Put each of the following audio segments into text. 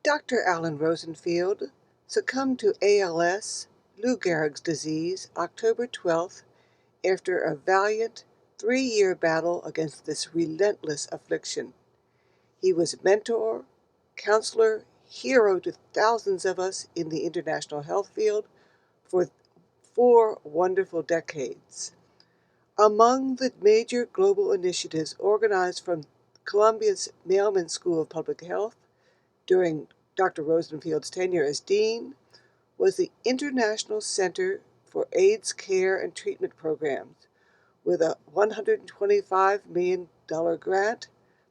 Dr. Allan Rosenfield succumbed to ALS, Lou Gehrig's disease, October 12th, after a valiant 3-year battle against this relentless affliction. He was mentor, counselor, hero to thousands of us in the international health field for 4 wonderful decades. Among the major global initiatives organized from Columbia's Mailman School of Public Health during Dr. Rosenfield's tenure as dean was the International Center for AIDS Care and Treatment Programs, with a $125 million grant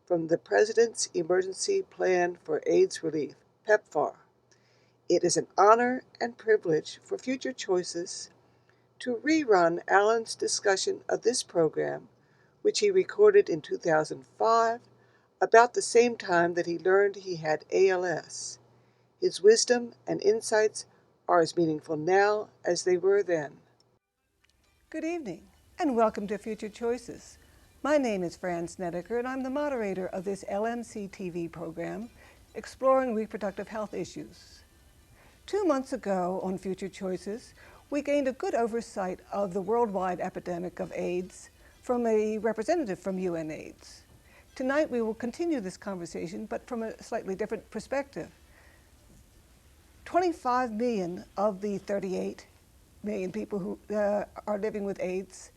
from the President's Emergency Plan for AIDS Relief, PEPFAR. It is an honor and privilege for Future Choices to rerun Allan's discussion of this program, which he recorded in 2005, about the same time that he learned he had ALS. His wisdom and insights are as meaningful now as they were then. Good evening, and welcome to Future Choices. My name is Fran Snedeker, and I'm the moderator of this LMC-TV program, exploring reproductive health issues. 2 months ago on Future Choices, we gained a good oversight of the worldwide epidemic of AIDS from a representative from UNAIDS. Tonight we will continue this conversation, but from a slightly different perspective. 25 million of the 38 million people who are living with AIDS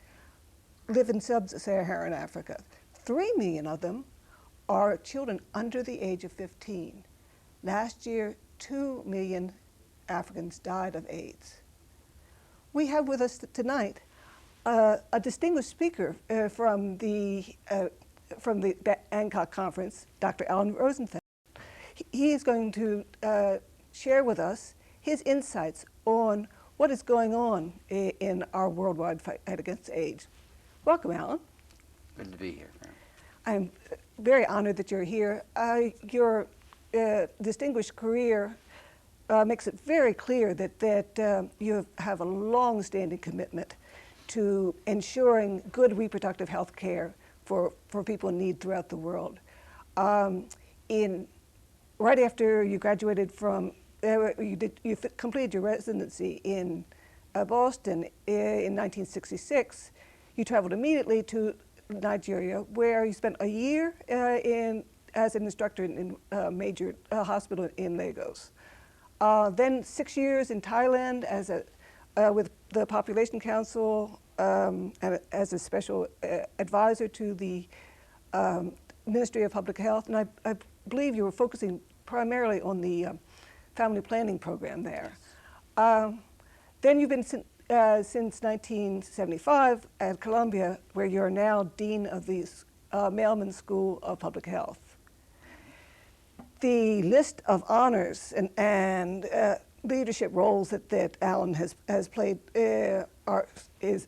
live in sub-Saharan Africa. 3 million of them are children under the age of 15. Last year, 2 million Africans died of AIDS. We have with us tonight a distinguished speaker from the ANCOC conference, Dr. Allan Rosenfield. He is going to share with us his insights on what is going on in our worldwide fight against AIDS. Welcome, Allan. Good to be here, Fran. I'm very honored that you're here. Your distinguished career makes it very clear that you have a long-standing commitment to ensuring good reproductive health care for people in need throughout the world. Right after you graduated from, you completed your residency in Boston in 1966, you traveled immediately to Nigeria, where you spent a year as an instructor in a major hospital in Lagos. Then 6 years in Thailand with the Population Council and as a special advisor to the Ministry of Public Health. And I believe you were focusing primarily on the family planning program there. Then you've been since 1975 at Columbia, where you're now Dean of the Mailman School of Public Health. The list of honors and leadership roles that Allan has played is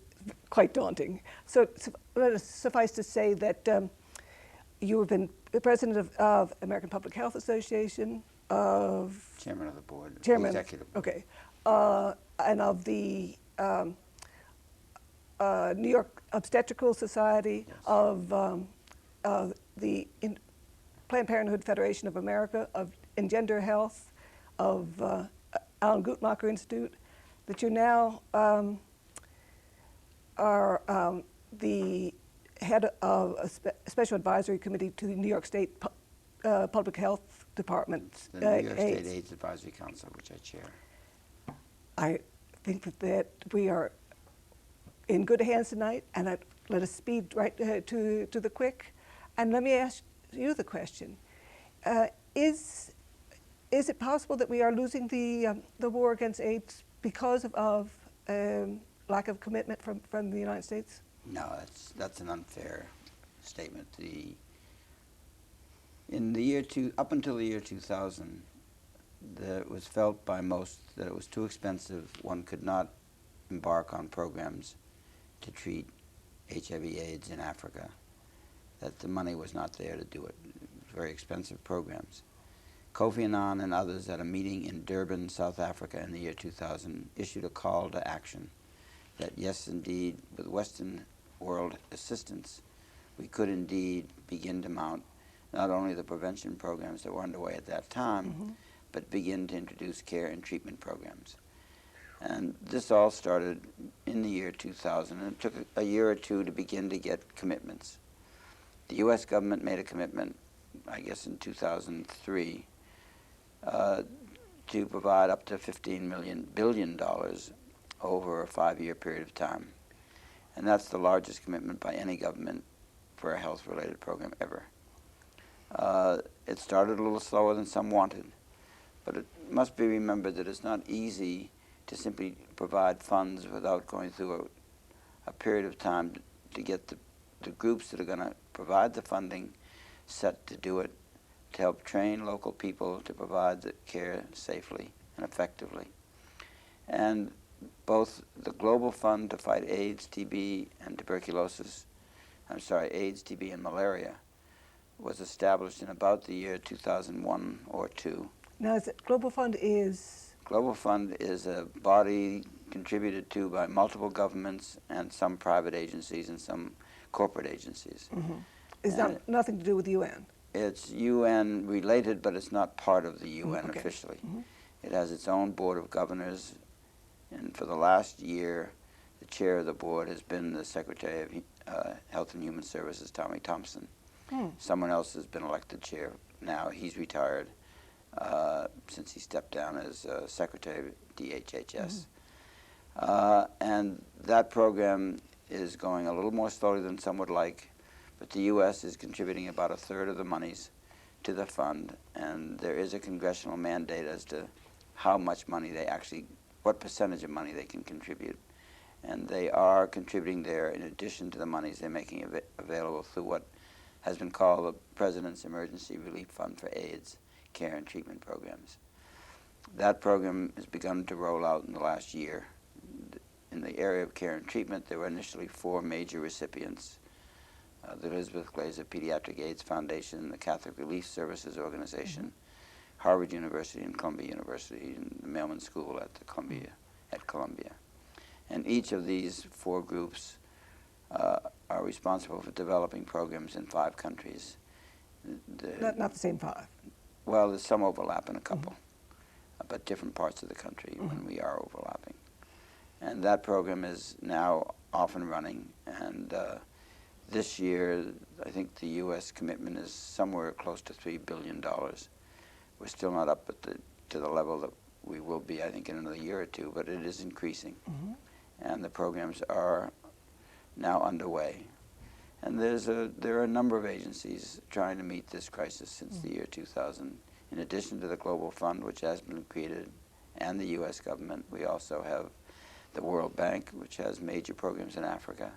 quite daunting. So let us suffice to say that you have been the president of American Public Health Association, Chairman of the board, executive board. Okay, and of the New York Obstetrical Society, yes. Of the Planned Parenthood Federation of America, of Engender Health, of Alan Guttmacher Institute, that you now are the head of a special advisory committee to the New York State Public Health Department. The New York State AIDS Advisory Council, which I chair. I think that we are in good hands tonight, and let us speed right to the quick. And let me ask you the question: is it possible that we are losing the war against AIDS because of lack of commitment from the United States? No, that's an unfair statement. Up until the year 2000, it was felt by most that it was too expensive. One could not embark on programs to treat HIV/AIDS in Africa. That the money was not there to do it. It was very expensive programs. Kofi Annan and others at a meeting in Durban, South Africa in the year 2000 issued a call to action that yes, indeed, with Western world assistance, we could indeed begin to mount not only the prevention programs that were underway at that time, but begin to introduce care and treatment programs. And this all started in the year 2000, and it took a year or two to begin to get commitments. The U.S. government made a commitment, I guess in 2003, to provide up to $15 billion over a 5-year period of time. And that's the largest commitment by any government for a health-related program ever. It started a little slower than some wanted, but it must be remembered that it's not easy to simply provide funds without going through a period of time to get the groups that are going to provide the funding set to do it, to help train local people to provide the care safely and effectively. And both the Global Fund to fight AIDS, TB, and AIDS, TB, and malaria was established in about the year 2001 or 2. Now, is it Global Fund is? Global Fund is a body contributed to by multiple governments and some private agencies and some corporate agencies. Mm-hmm. It's nothing to do with the UN? It's UN related, but it's not part of the UN okay. officially. Mm-hmm. It has its own board of governors, and for the last year, the chair of the board has been the Secretary of Health and Human Services, Tommy Thompson. Someone else has been elected chair now. He's retired since he stepped down as Secretary of DHHS. And that program is going a little more slowly than some would like, but the U.S. is contributing about 1/3 of the monies to the fund, and there is a congressional mandate as to how much money they actually, what percentage of money they can contribute. And they are contributing there in addition to the monies they're making available through what has been called the President's Emergency Relief Fund for AIDS care and treatment programs. That program has begun to roll out in the last year. In the area of care and treatment, there were initially 4 major recipients: the Elizabeth Glaser Pediatric AIDS Foundation, the Catholic Relief Services Organization, Harvard University and Columbia University, and the Mailman School at Columbia. And each of these 4 groups are responsible for developing programs in 5 countries. Not the same 5? Well, there's some overlap in a couple, but different parts of the country when we are overlapping. And that program is now off and running, and this year, I think the U.S. commitment is somewhere close to $3 billion. We're still not up to the level that we will be, I think, in another year or 2, but it is increasing. And the programs are now underway. And there are a number of agencies trying to meet this crisis since the year 2000. In addition to the Global Fund, which has been created, and the U.S. government, we also have the World Bank, which has major programs in Africa.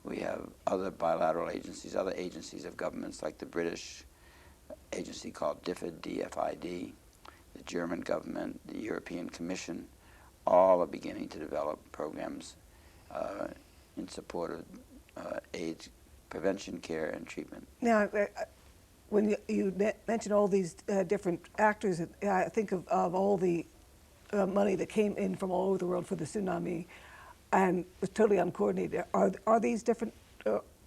We have other bilateral agencies, other agencies of governments like the British agency called DFID, D-F-I-D, the German government, the European Commission, all are beginning to develop programs in support of AIDS prevention, care, and treatment. Now, when you mention all these different actors, I think of all the money that came in from all over the world for the tsunami and was totally uncoordinated. Are these different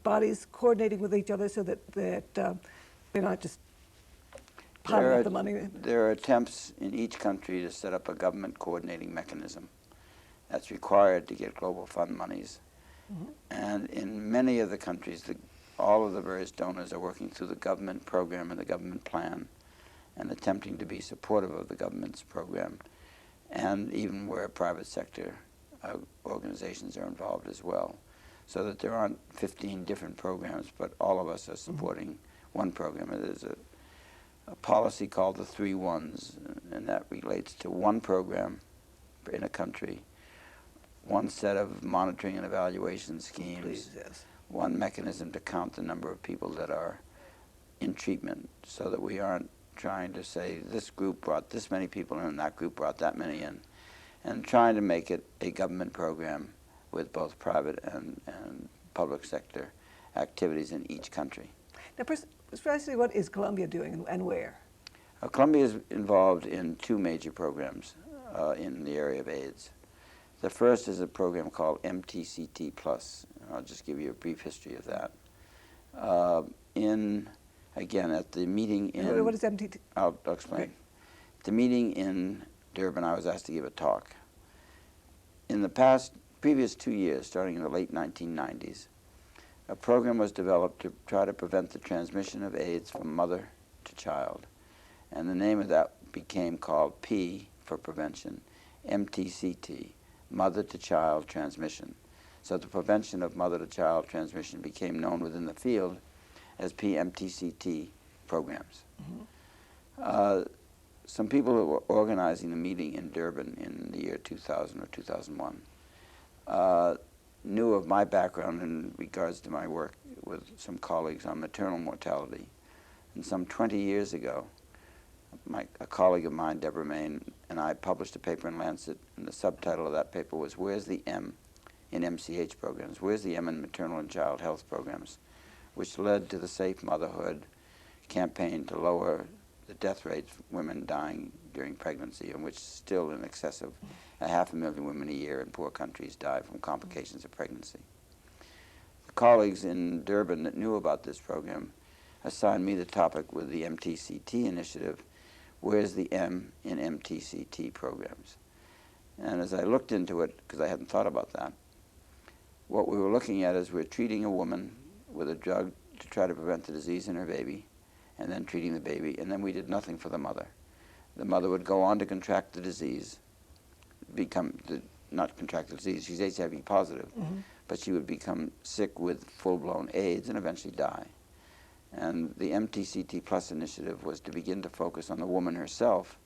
bodies coordinating with each other so that they're not just piling up the money? There are attempts in each country to set up a government coordinating mechanism that's required to get Global Fund monies. And in many of the countries, all of the various donors are working through the government program and the government plan and attempting to be supportive of the government's program, and even where private sector organizations are involved as well, so that there aren't 15 different programs, but all of us are supporting one program. There's a policy called the 3 1s, and that relates to one program in a country, one set of monitoring and evaluation schemes, one mechanism to count the number of people that are in treatment, so that we aren't trying to say this group brought this many people in and that group brought that many in, and trying to make it a government program with both private and public sector activities in each country. Now, precisely what is Colombia doing and where? Colombia is involved in 2 major programs in the area of AIDS. The first is a program called MTCT Plus. I'll just give you a brief history of that. Again, at the meeting in... What is MTT? I'll explain. Okay. the meeting in Durban, I was asked to give a talk. In the previous 2 years, starting in the late 1990s, a program was developed to try to prevent the transmission of AIDS from mother to child. And the name of that became called P for prevention, MTCT, mother to child transmission. So the prevention of mother to child transmission became known within the field as PMTCT programs. Some people who were organizing the meeting in Durban in the year 2000 or 2001 knew of my background in regards to my work with some colleagues on maternal mortality. And some 20 years ago, a colleague of mine, Deborah Main, and I published a paper in Lancet, and the subtitle of that paper was, "Where's the M in MCH programs? Where's the M in maternal and child health programs?" which led to the Safe Motherhood campaign to lower the death rates of women dying during pregnancy, in which still in excess of 500,000 women a year in poor countries die from complications of pregnancy. The colleagues in Durban that knew about this program assigned me the topic with the MTCT initiative, where's the M in MTCT programs? And as I looked into it, because I hadn't thought about that, what we were looking at is we're treating a woman with a drug to try to prevent the disease in her baby, and then treating the baby, and then we did nothing for the mother. The mother would go on to contract the disease, not contract the disease, she's HIV positive, but she would become sick with full-blown AIDS and eventually die. And the MTCT Plus initiative was to begin to focus on the woman herself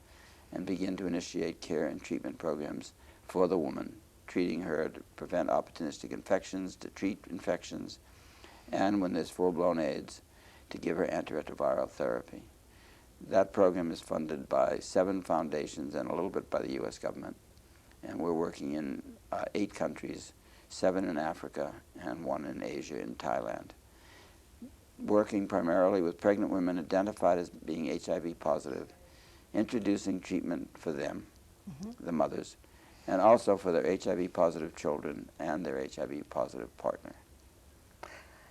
and begin to initiate care and treatment programs for the woman, treating her to prevent opportunistic infections, to treat infections, and when there's full-blown AIDS, to give her antiretroviral therapy. That program is funded by 7 foundations and a little bit by the U.S. government. And we're working in 8 countries, 7 in Africa and 1 in Asia, in Thailand. Working primarily with pregnant women identified as being HIV positive, introducing treatment for them, the mothers, and also for their HIV positive children and their HIV positive partner.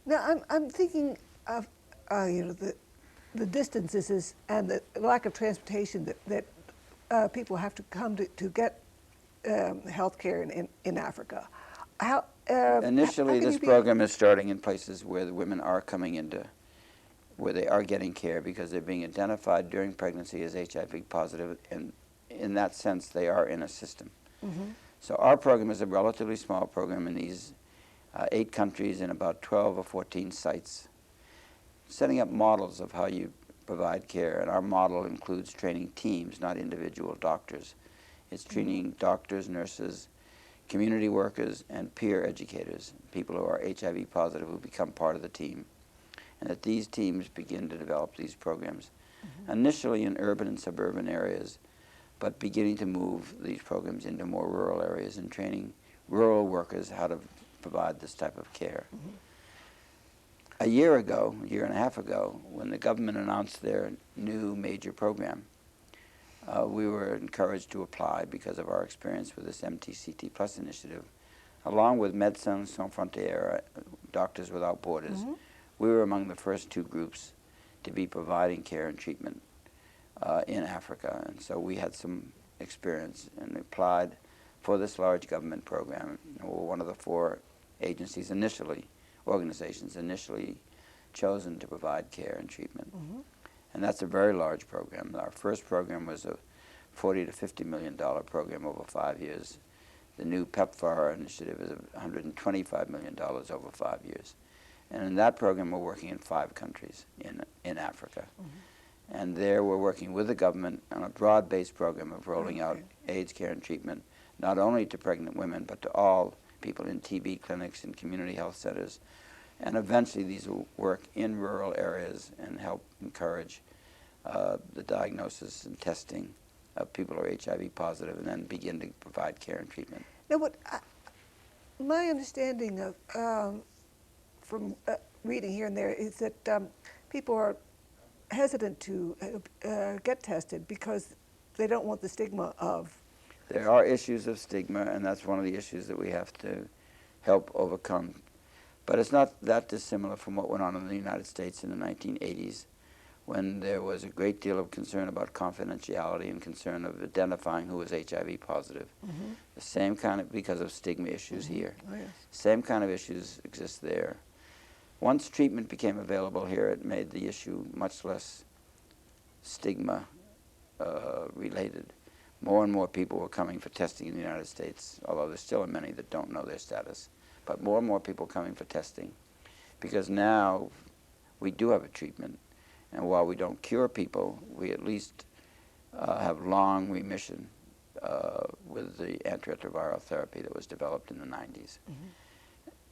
Now, I'm thinking of the distances and the lack of transportation that people have to come to get health care in Africa. Initially, this program is starting in places where the women are coming into, where they are getting care because they're being identified during pregnancy as HIV positive, and in that sense, they are in a system. So our program is a relatively small program in these 8 countries in about 12 or 14 sites, setting up models of how you provide care. And our model includes training teams, not individual doctors. It's training doctors, nurses, community workers, and peer educators, people who are HIV positive who become part of the team. And that these teams begin to develop these programs, initially in urban and suburban areas, but beginning to move these programs into more rural areas and training rural workers how to provide this type of care. A year and a half ago, when the government announced their new major program, we were encouraged to apply because of our experience with this MTCT Plus initiative. Along with Médecins Sans Frontières, Doctors Without Borders, we were among the first 2 groups to be providing care and treatment in Africa. And so we had some experience and applied for this large government program. And we're one of the 4 agencies organizations initially chosen to provide care and treatment. And that's a very large program. Our first program was a $40 to $50 million program over 5 years. The new PEPFAR initiative is $125 million over 5 years. And in that program, we're working in 5 countries in Africa. And there we're working with the government on a broad-based program of rolling out AIDS care and treatment, not only to pregnant women, but to all people in TB clinics and community health centers. And eventually these will work in rural areas and help encourage the diagnosis and testing of people who are HIV positive, and then begin to provide care and treatment. Now, my understanding of from reading here and there is that people are hesitant to get tested because they don't want the stigma of. There are issues of stigma, and that's one of the issues that we have to help overcome. But it's not that dissimilar from what went on in the United States in the 1980s, when there was a great deal of concern about confidentiality and concern of identifying who was HIV positive. Mm-hmm. The same kind of, because of stigma issues here. Oh, yes. Same kind of issues exist there. Once treatment became available here, it made the issue much less stigma related. More and more people were coming for testing in the United States, although there still are many that don't know their status. But more and more people coming for testing, because now we do have a treatment. And while we don't cure people, we at least have long remission with the antiretroviral therapy that was developed in the 90s. Mm-hmm.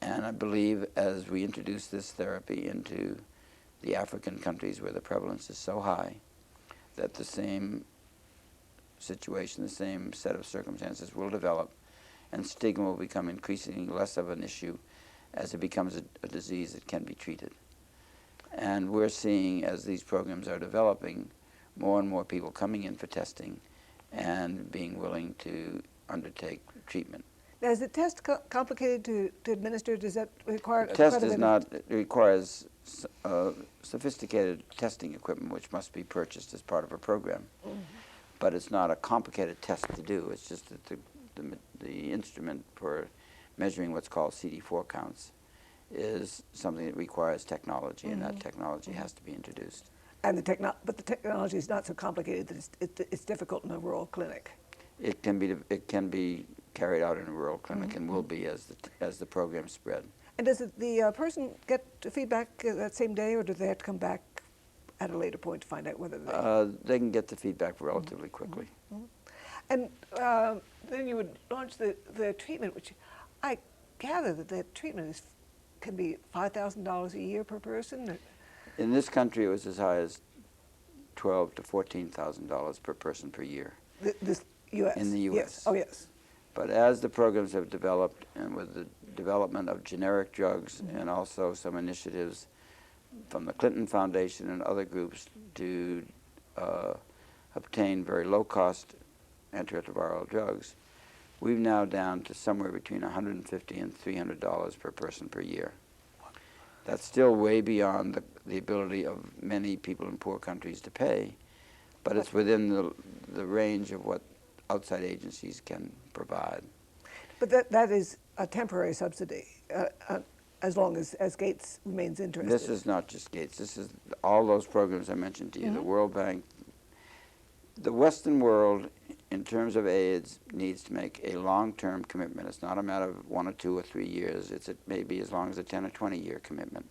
And I believe as we introduce this therapy into the African countries where the prevalence is so high, that the same situation, the same set of circumstances will develop, and stigma will become increasingly less of an issue as it becomes a disease that can be treated. And we're seeing, as these programs are developing, more and more people coming in for testing and being willing to undertake treatment. Now, is the test complicated to administer? Does that require The test is not, it requires sophisticated testing equipment which must be purchased as part of a program. Mm-hmm. But it's not a complicated test to do. It's just that the instrument for measuring what's called CD4 counts is something that requires technology, mm-hmm. and that technology has to be introduced. And but the technology is not so complicated that it's difficult in a rural clinic. It can be carried out in a rural clinic, mm-hmm. and will be as the program spread. And does the person get feedback that same day, or do they have to come back at a later point to find out whether they can get the feedback relatively quickly. Mm-hmm. And then you would launch the treatment, which I gather that treatment can be $5,000 a year per person. In this country, it was as high as $12,000 to $14,000 per person per year. This U.S. In the U.S. Yes. Oh, yes. But as the programs have developed, and with the development of generic drugs, mm-hmm. and also some initiatives from the Clinton Foundation and other groups to obtain very low-cost antiretroviral drugs, we've now down to somewhere between $150 and $300 per person per year. That's still way beyond the ability of many people in poor countries to pay, but it's within the range of what outside agencies can provide. But that is a temporary subsidy, as long as Gates remains interested. This is not just Gates. This is all those programs I mentioned to you, mm-hmm. the World Bank. The Western world, in terms of AIDS, needs to make a long-term commitment. It's not a matter of 1 or 2 or 3 years. It may be as long as a 10 or 20-year commitment.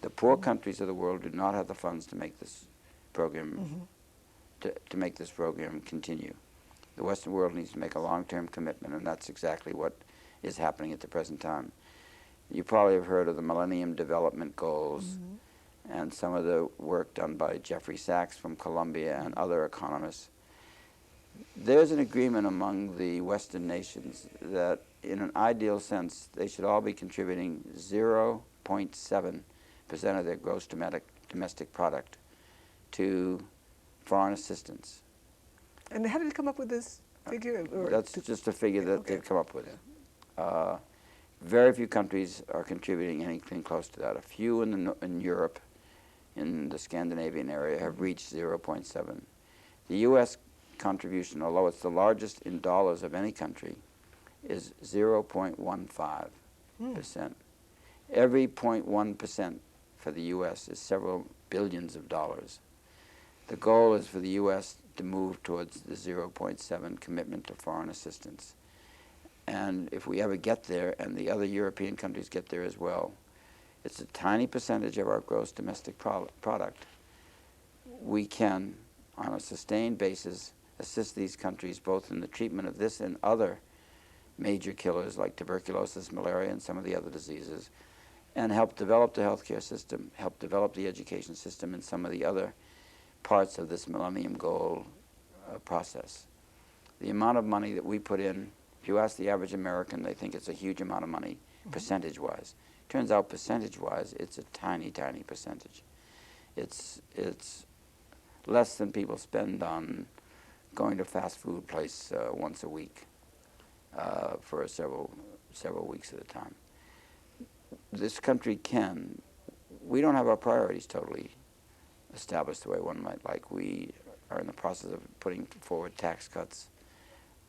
The poor countries of the world do not have the funds to make this program, mm-hmm. to make this program continue. The Western world needs to make a long-term commitment, and that's exactly what is happening at the present time. You probably have heard of the Millennium Development Goals, mm-hmm. and some of the work done by Jeffrey Sachs from Columbia and other economists. There's an agreement among the Western nations that in an ideal sense they should all be contributing 0.7% of their gross domestic product to foreign assistance. And how did you come up with this figure? That's just a figure that they've come up with. Very few countries are contributing anything close to that. A few in Europe, in the Scandinavian area, have reached 0.7. The U.S. contribution, although it's the largest in dollars of any country, is 0.15%. Every 0.1% for the U.S. is several billions of dollars. The goal is for the U.S. to move towards the 0.7 commitment to foreign assistance. And if we ever get there, and the other European countries get there as well, it's a tiny percentage of our gross domestic product. We can, on a sustained basis, assist these countries both in the treatment of this and other major killers like tuberculosis, malaria, and some of the other diseases, and help develop the healthcare system, help develop the education system, and some of the other parts of this Millennium Goal process. The amount of money that we put in, if you ask the average American, they think it's a huge amount of money, mm-hmm. percentage-wise. Turns out, percentage-wise, it's a tiny, tiny percentage. It's less than people spend on going to a fast food place once a week for several weeks at a time. This country we don't have our priorities totally established the way one might like. We are in the process of putting forward tax cuts.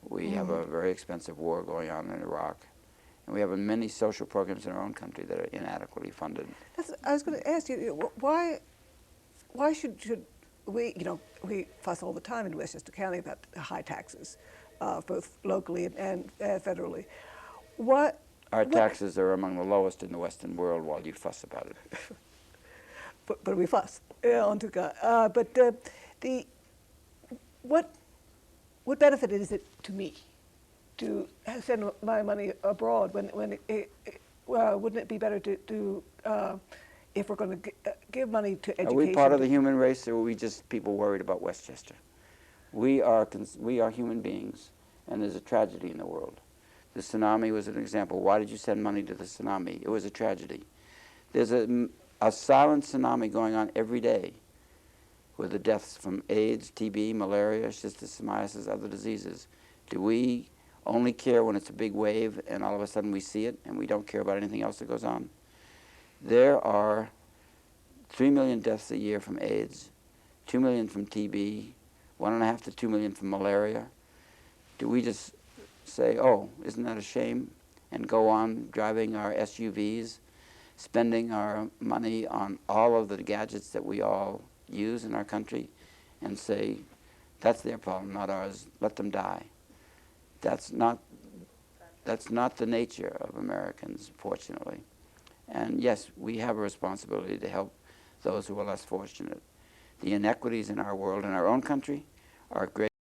We have a very expensive war going on in Iraq. And we have many social programs in our own country that are inadequately funded. I was going to ask you, why should we, we fuss all the time in Westchester County about high taxes, both locally and federally. Our taxes are among the lowest in the Western world while you fuss about it. But we fuss, onto God. What benefit is it to me to send my money abroad when wouldn't it be better to if we're going to give money to education? Are we part of the human race, or are we just people worried about Westchester? We are human beings, and there's a tragedy in the world. The tsunami was an example. Why did you send money to the tsunami? It was a tragedy. There's a silent tsunami going on every day with the deaths from AIDS, TB, malaria, schistosomiasis, other diseases. Do we only care when it's a big wave and all of a sudden we see it and we don't care about anything else that goes on? There are 3 million deaths a year from AIDS, 2 million from TB, 1.5 to 2 million from malaria. Do we just say, oh, isn't that a shame, and go on driving our SUVs, spending our money on all of the gadgets that we all use in our country, and say, that's their problem, not ours, let them die? That's not the nature of Americans, fortunately. And yes, we have a responsibility to help those who are less fortunate. The inequities in our world, in our own country, are great.